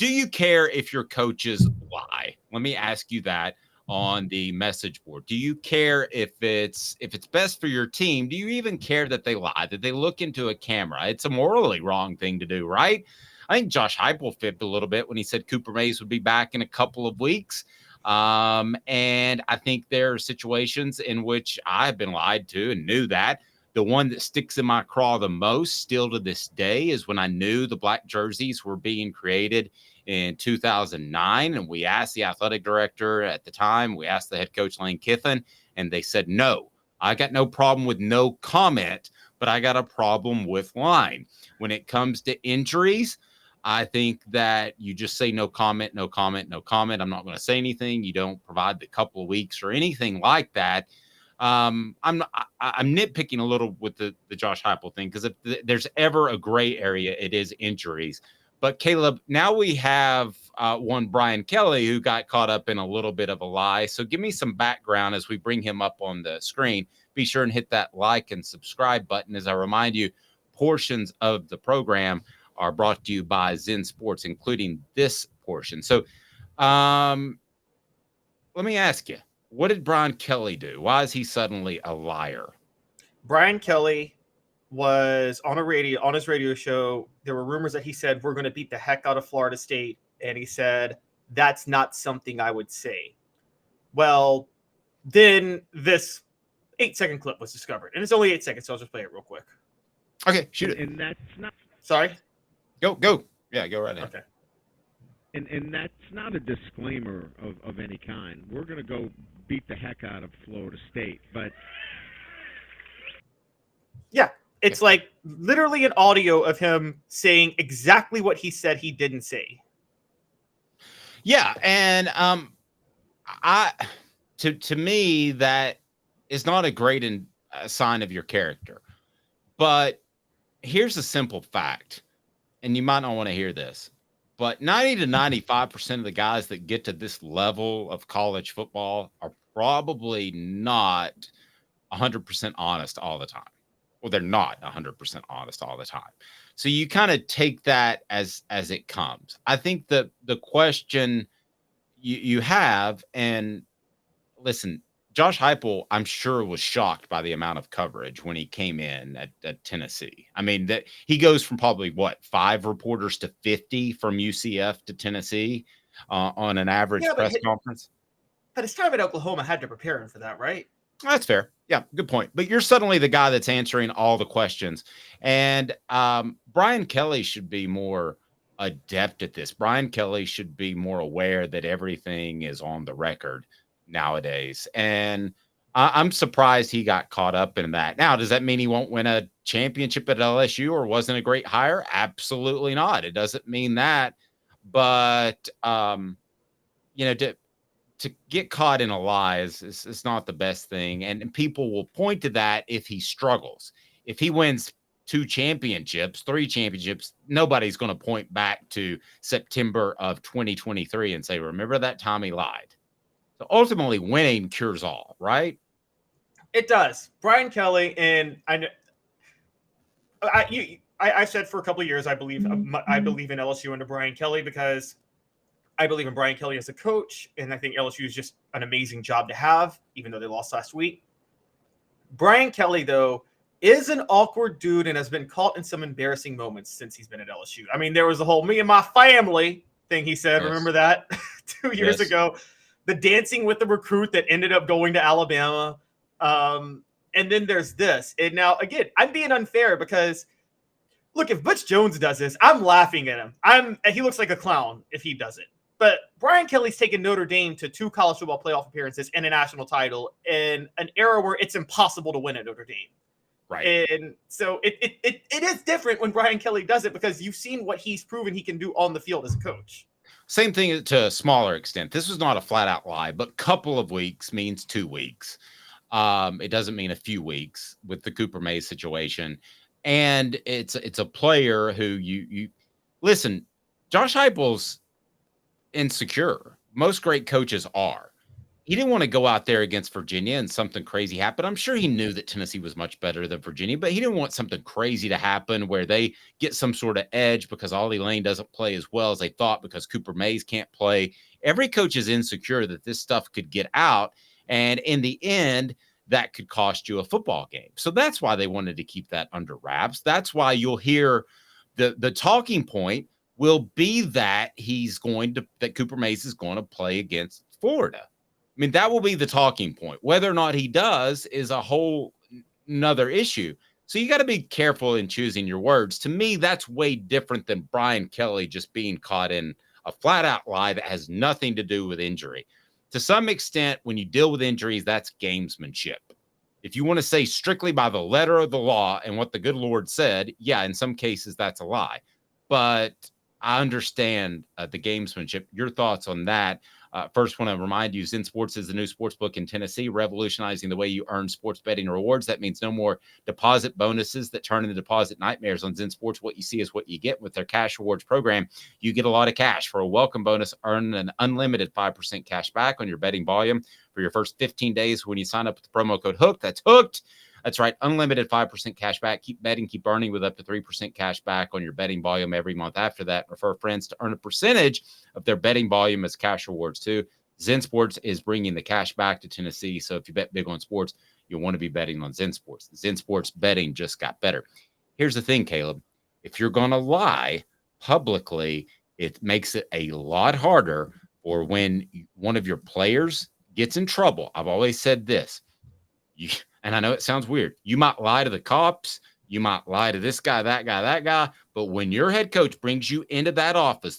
do you care if your coaches lie? Let me ask you that on the message board. Do you care if it's best for your team? Do you even care that they lie, that they look into a camera? It's a morally wrong thing to do, right? I think Josh Heupel fibbed a little bit when he said Cooper Mays would be back in a couple of weeks. And I think there are situations in which I've been lied to and knew that. The one that sticks in my craw the most still to this day is when I knew the black jerseys were being created in 2009. And we asked the athletic director at the time, we asked the head coach, Lane Kiffin, and they said, no, I got no problem with no comment, but I got a problem with lying. When it comes to injuries, I think that you just say no comment, no comment, no comment. I'm not going to say anything. You don't provide the couple of weeks or anything like that. I'm nitpicking a little with the Josh Heupel thing, because if there's ever a gray area, it is injuries. But Caleb, now we have one Brian Kelly who got caught up in a little bit of a lie. So give me some background as we bring him up on the screen. Be sure and hit that like and subscribe button. As I remind you, portions of the program are brought to you by Zen Sports, including this portion. So let me ask you, what did Brian Kelly do? Why is he suddenly a liar? Brian Kelly was on his radio show. There were rumors that he said, we're going to beat the heck out of Florida State. And he said, that's not something I would say. Well, then this 8-second clip was discovered. And it's only 8 seconds, so I'll just play it real quick. Okay, shoot it. And that's not... Sorry? Go. Yeah, go right ahead. Okay. And that's not a disclaimer of any kind. We're going to go beat the heck out of Florida State. But... yeah, it's like literally an audio of him saying exactly what he said he didn't say. Yeah, and to me, that is not a great sign of your character. But here's a simple fact, and you might not want to hear this, but 90 to 95% of the guys that get to this level of college football are probably not 100% honest all the time. Well, they're not 100% honest all the time. So you kind of take that as it comes. I think the question you have, and listen, Josh Heupel, I'm sure, was shocked by the amount of coverage when he came in at Tennessee. I mean, that he goes from probably 5 reporters to 50 from UCF to Tennessee on an average press conference. But his time at Oklahoma had to prepare him for that, right? That's fair. Yeah, good point. But you're suddenly the guy that's answering all the questions. And Brian Kelly should be more adept at this. Brian Kelly should be more aware that everything is on the record nowadays. And I'm surprised he got caught up in that. Now, does that mean he won't win a championship at LSU or wasn't a great hire? Absolutely not. It doesn't mean that. But, to get caught in a lie is not the best thing. And people will point to that if he struggles. If he wins 2 championships, 3 championships, nobody's going to point back to September of 2023 and say, remember that time he lied. So ultimately, winning cures all, right? It does. Brian Kelly, and I said for a couple of years, I believe in LSU under Brian Kelly because I believe in Brian Kelly as a coach, and I think LSU is just an amazing job to have, even though they lost last week. Brian Kelly, though, is an awkward dude and has been caught in some embarrassing moments since he's been at LSU. I mean, there was the whole me and my family thing he said. Yes. Remember that 2 years ago? The dancing with the recruit that ended up going to Alabama. And then there's this. And now, again, I'm being unfair because, look, if Butch Jones does this, I'm laughing at him. He looks like a clown if he does it. But Brian Kelly's taken Notre Dame to 2 college football playoff appearances and a national title in an era where it's impossible to win at Notre Dame. Right. And so it is different when Brian Kelly does it because you've seen what he's proven he can do on the field as a coach. Same thing to a smaller extent. This was not a flat out lie, but couple of weeks means 2 weeks. It doesn't mean a few weeks with the Cooper Mays situation. And it's a player who you listen, Josh Heupel's insecure. Most great coaches are. he didn't want to go out there against Virginia and something crazy happened. I'm sure he knew that Tennessee was much better than Virginia, but he didn't want something crazy to happen where they get some sort of edge because Ollie Lane doesn't play as well as they thought because Cooper Mays can't play. Every coach is insecure that this stuff could get out, and in the end, that could cost you a football game. So that's why they wanted to keep that under wraps. That's why you'll hear the talking point will be that that Cooper Mays is going to play against Florida. I mean, that will be the talking point. Whether or not he does is a whole nother issue. So you got to be careful in choosing your words. To me, that's way different than Brian Kelly just being caught in a flat out lie that has nothing to do with injury. To some extent, when you deal with injuries, that's gamesmanship. If you want to say strictly by the letter of the law and what the good Lord said, yeah, in some cases that's a lie. But I understand the gamesmanship. Your thoughts on that? First, want to remind you, Zen Sports is the new sports book in Tennessee, revolutionizing the way you earn sports betting rewards. That means no more deposit bonuses that turn into deposit nightmares on Zen Sports. What you see is what you get with their cash rewards program. You get a lot of cash for a welcome bonus. Earn an unlimited 5% cash back on your betting volume for your first 15 days when you sign up with the promo code HOOKED. That's HOOKED. That's right. Unlimited 5% cash back. Keep betting, keep earning with up to 3% cash back on your betting volume every month after that. Refer friends to earn a percentage of their betting volume as cash rewards too. Zen Sports is bringing the cash back to Tennessee. So if you bet big on sports, you'll want to be betting on Zen Sports. Zen Sports betting just got better. Here's the thing, Caleb. If you're going to lie publicly, it makes it a lot harder for when one of your players gets in trouble. I've always said this. And I know it sounds weird. You might lie to the cops. You might lie to this guy, that guy, that guy. But when your head coach brings you into that office,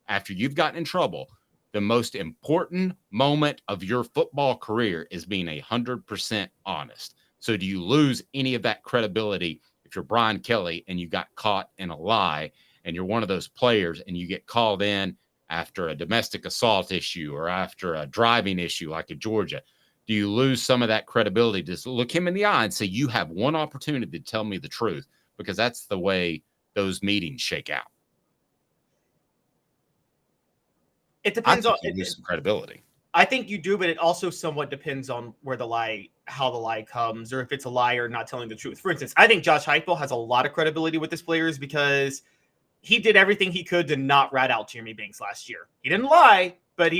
after you've gotten in trouble, the most important moment of your football career is being 100% honest. So do you lose any of that credibility if you're Brian Kelly and you got caught in a lie and you're one of those players and you get called in after a domestic assault issue or after a driving issue like in Georgia? Do you lose some of that credibility? Just look him in the eye and say, you have one opportunity to tell me the truth, because that's the way those meetings shake out. It depends on you lose some credibility. I think you do, but it also somewhat depends on how the lie comes, or if it's a lie or not telling the truth. For instance, I think Josh Heupel has a lot of credibility with his players because he did everything he could to not rat out Jeremy Banks last year. He didn't lie, but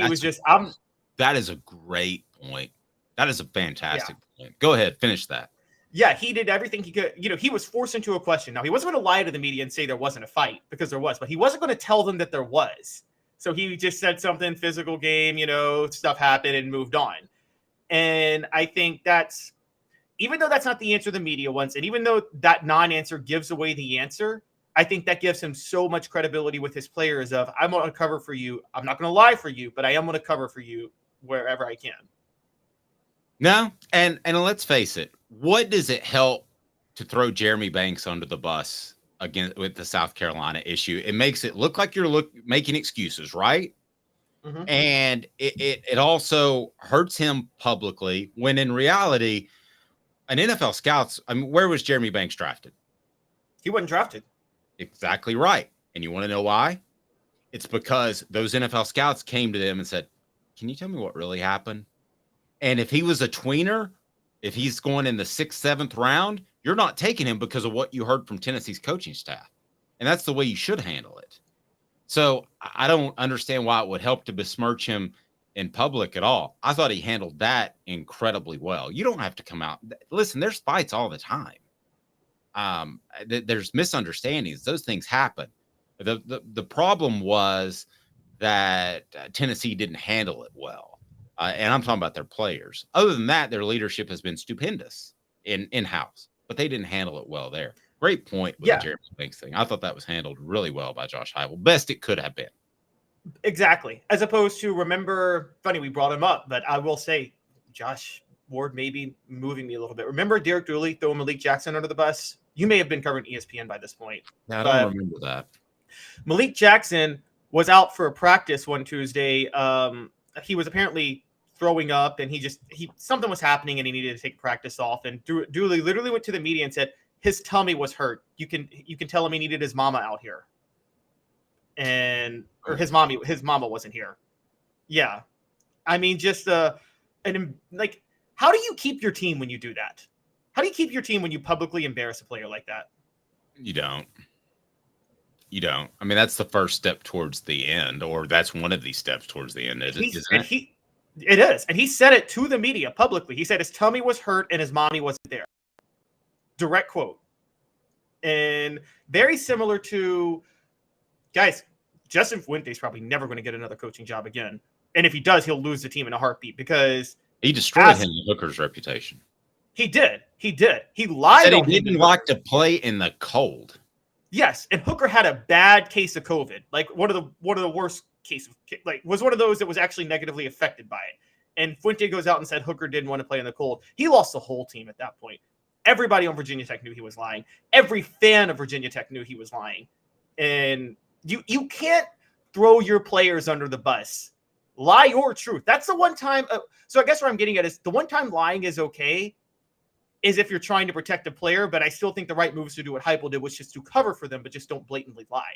that is a great point. That is a fantastic point. Go ahead, finish that. Yeah, he did everything he could. He was forced into a question. Now, he wasn't going to lie to the media and say there wasn't a fight, because there was, but he wasn't going to tell them that there was. So he just said something, physical game, stuff happened, and moved on. And I think even though that's not the answer the media wants, and even though that non-answer gives away the answer, I think that gives him so much credibility with his players of, I'm going to cover for you. I'm not going to lie for you, but I am going to cover for you wherever I can. No, and let's face it, what does it help to throw Jeremy Banks under the bus again with the South Carolina issue? It makes it look like you're making excuses, right? Mm-hmm. And it also hurts him publicly, when in reality, an NFL scouts, where was Jeremy Banks drafted? He wasn't drafted. Exactly right. And you want to know why? It's because those NFL scouts came to them and said, can you tell me what really happened? And if he was a tweener, if he's going in the 6th, 7th round, you're not taking him because of what you heard from Tennessee's coaching staff. And that's the way you should handle it. So I don't understand why it would help to besmirch him in public at all. I thought he handled that incredibly well. You don't have to come out. Listen, there's fights all the time. There's misunderstandings. Those things happen. The problem was that Tennessee didn't handle it well. And I'm talking about their players. Other than that, their leadership has been stupendous in-house, but they didn't handle it well there. Great point with the Jeremy Banks thing. I thought that was handled really well by Josh Heupel. Best it could have been. Exactly. As opposed to, funny we brought him up, but I will say Josh Ward may be moving me a little bit. Remember Derek Dooley throwing Malik Jackson under the bus? You may have been covering ESPN by this point. Yeah, I don't remember that. Malik Jackson was out for a practice one Tuesday. He was apparently throwing up, and something was happening, and he needed to take practice off. And Dooley literally went to the media and said his tummy was hurt. You can tell him he needed his mama out here, or his mama wasn't here. Yeah, just like, how do you keep your team when you do that? How do you keep your team when you publicly embarrass a player like that? You don't. I mean, that's the first step towards the end, or that's one of these steps towards the end, isn't it? It is. And he said it to the media publicly. He said his tummy was hurt and his mommy wasn't there. Direct quote. And very similar to, guys, Justin Fuente's probably never going to get another coaching job again. And if he does, he'll lose the team in a heartbeat because he destroyed Hooker's reputation. He did. He lied on him. He didn't like to play in the cold. Yes, and Hooker had a bad case of COVID, like one of the worst cases, like was one of those that was actually negatively affected by it. And Fuente goes out and said Hooker didn't want to play in the cold. He lost the whole team at that point. Everybody on Virginia Tech knew he was lying. Every fan of Virginia Tech knew he was lying. And you can't throw your players under the bus. Lie or truth. That's the one time. So I guess what I'm getting at is the one time lying is okay is if you're trying to protect a player, but I still think the right moves to do what Heupel did was just to cover for them, but just don't blatantly lie.